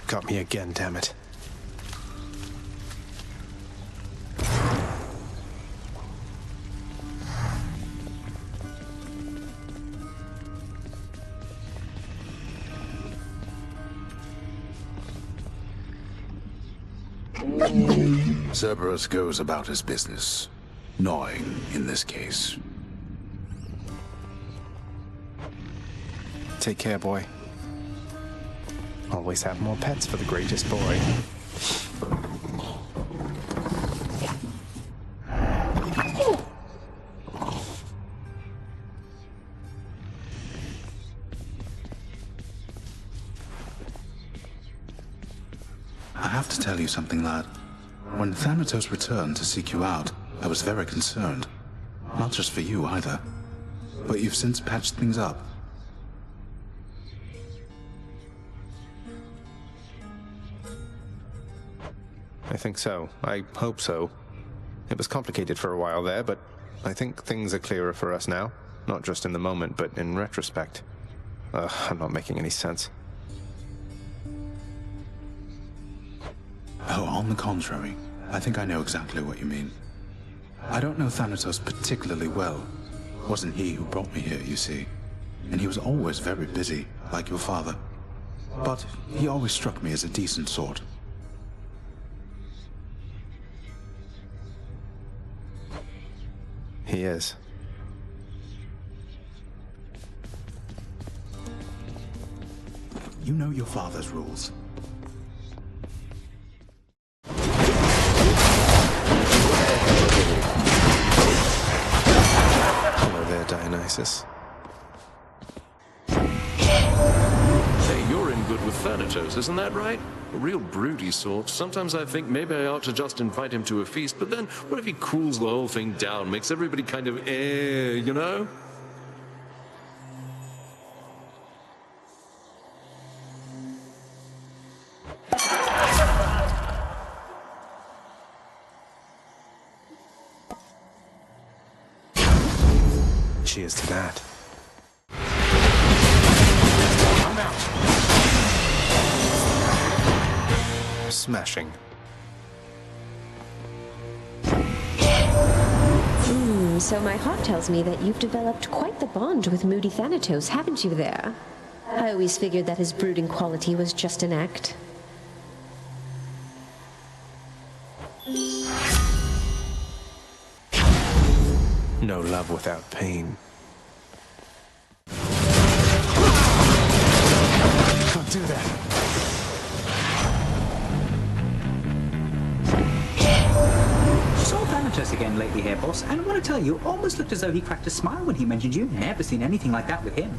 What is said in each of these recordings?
Got me again, damn it. Cerberus goes about his business. Gnawing, in this case. Take care, boy. Always have more pets for the greatest boy. I have to tell you something, lad. When Thanatos returned to seek you out, I was very concerned. Not just for you, either. But you've since patched things up. I think so. I hope so. It was complicated for a while there, but I think things are clearer for us now. Not just in the moment, but in retrospect. I'm not making any sense. Oh, on the contrary. I think I know exactly what you mean. I don't know Thanatos particularly well. It wasn't he who brought me here, you see. And he was always very busy, like your father. But he always struck me as a decent sort. He is. You know your father's rules. Hello there, Dionysus. Hey, you're in good with Thanatos, isn't that right? A real broody sort. Sometimes I think maybe I ought to just invite him to a feast, but then what if he cools the whole thing down, makes everybody kind of you know? Cheers to that. I'm out. Smashing. So my heart tells me that you've developed quite the bond with moody Thanatos, haven't you there? I always figured that his brooding quality was just an act. No love without pain. Can't do that. Saw Thanatos again lately here, boss, and I want to tell you, almost looked as though he cracked a smile when he mentioned you. Never seen anything like that with him.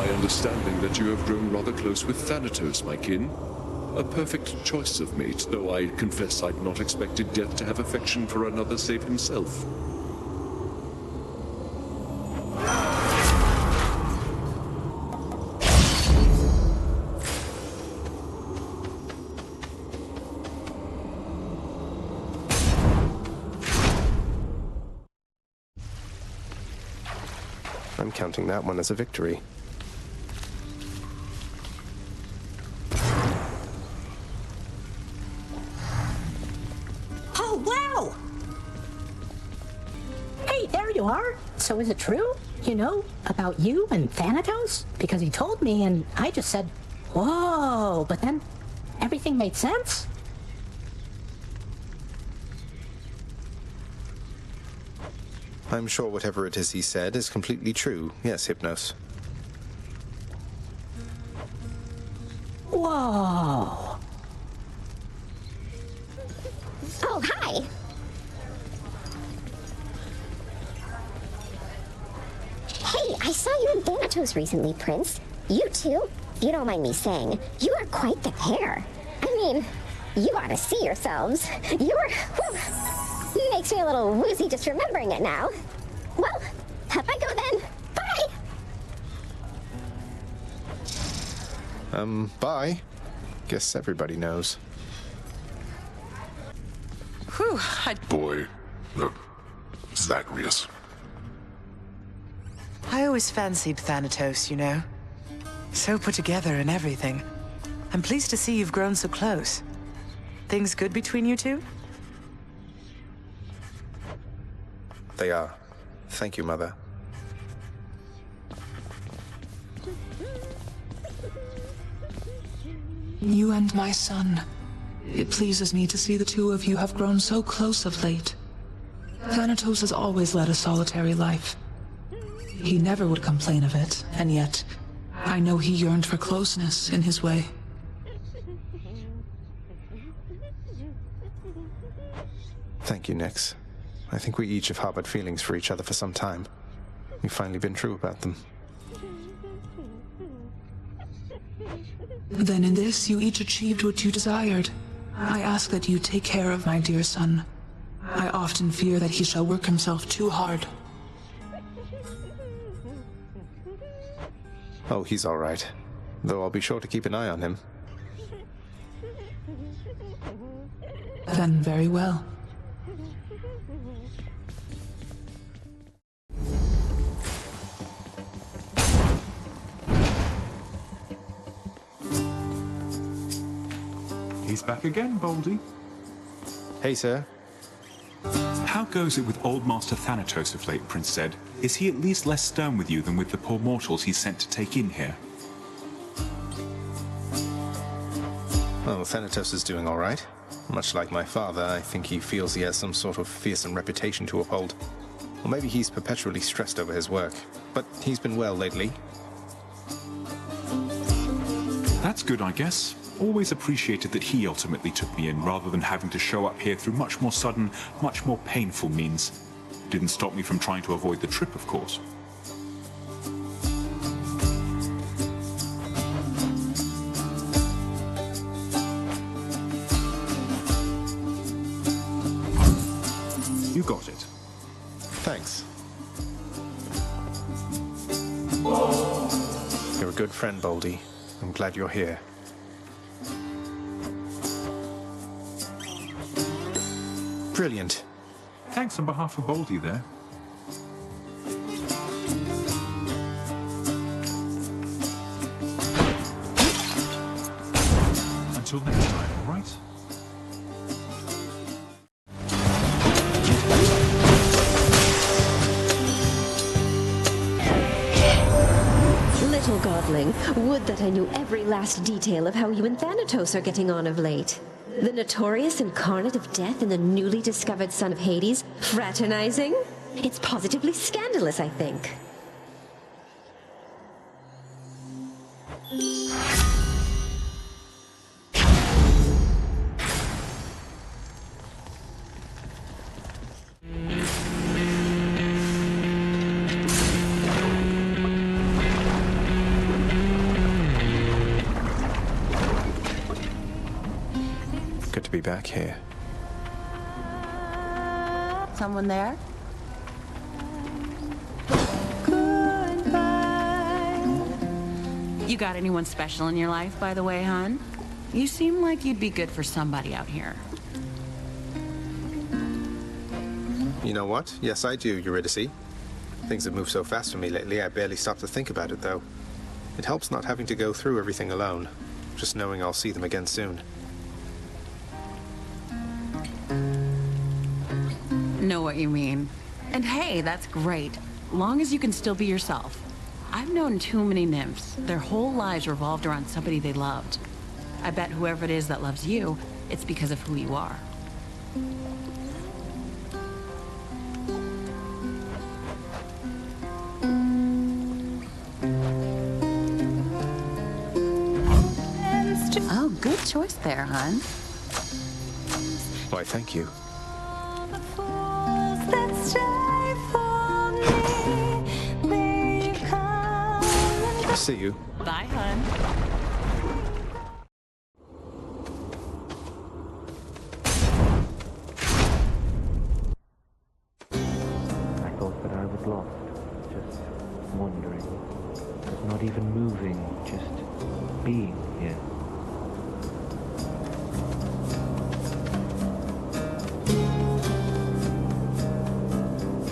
Understanding that you have grown rather close with Thanatos, my kin. A perfect choice of mate, though I confess I'd not expected Death to have affection for another save himself. I'm counting that one as a victory. So is it true, you know, about you and Thanatos? Because he told me and I just said, whoa, but then everything made sense? I'm sure whatever it is he said is completely true. Yes, Hypnos. Whoa. Oh, hi. Hey, I saw you and Thanatos recently, Prince. You two, if you don't mind me saying, you are quite the pair. I mean, you ought to see yourselves. You were... Whew, makes me a little woozy just remembering it now. Well, up I go then. Bye! Bye. Guess everybody knows. Whew, Boy, look, Zagreus. I always fancied Thanatos, you know. So put together and everything. I'm pleased to see you've grown so close. Things good between you two? They are. Thank you, Mother. You and my son. It pleases me to see the two of you have grown so close of late. Thanatos has always led a solitary life. He never would complain of it, and yet, I know he yearned for closeness in his way. Thank you, Nyx. I think we each have harbored feelings for each other for some time. We've finally been true about them. Then in this, you each achieved what you desired. I ask that you take care of my dear son. I often fear that he shall work himself too hard. Oh, he's all right. Though I'll be sure to keep an eye on him. Then very well. He's back again, Boldy. Hey, sir. How goes it with old Master Thanatos of late, Prince Zed? Is he at least less stern with you than with the poor mortals he's sent to take in here? Oh, Thanatos is doing all right. Much like my father, I think he feels he has some sort of fearsome reputation to uphold. Or maybe he's perpetually stressed over his work. But he's been well lately. That's good, I guess. Always appreciated that he ultimately took me in, rather than having to show up here through much more sudden, much more painful means. Didn't stop me from trying to avoid the trip, of course. You got it. Thanks. You're a good friend, Boldy. I'm glad you're here. Brilliant. Thanks on behalf of Boldy there. Until next time, all right? Little godling, would that I knew every last detail of how you and Thanatos are getting on of late. The notorious incarnate of death and the newly discovered son of Hades fraternizing? It's positively scandalous, I think. Good to be back here. Someone there? You got anyone special in your life, by the way, hon? You seem like you'd be good for somebody out here. You know what? Yes, I do, Eurydice. Things have moved so fast for me lately, I barely stop to think about it, though. It helps not having to go through everything alone, just knowing I'll see them again soon. Know what you mean. And hey, that's great. Long as you can still be yourself. I've known too many nymphs. Their whole lives revolved around somebody they loved. I bet whoever it is that loves you, it's because of who you are. Oh, good choice there, hon. Why, thank you. See you. Bye, hon. I thought that I but lost, just wandering, but not even moving, just being here.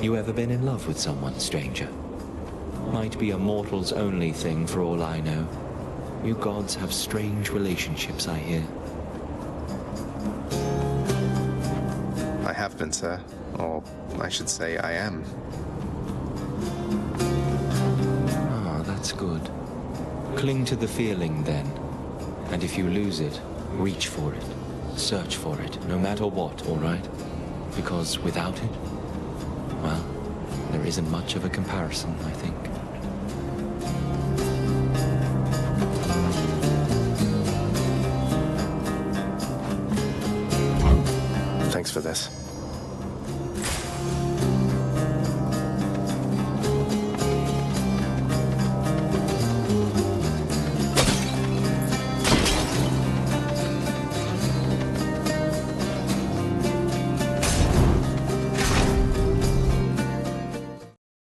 You ever been in love with someone, stranger? Might be a mortal's only thing for all I know. You gods have strange relationships, I hear. I have been, sir. Or I should say I am. Ah, that's good. Cling to the feeling, then. And if you lose it, reach for it. Search for it, no matter what, all right? Because without it, well, there isn't much of a comparison, I think. Thanks for this.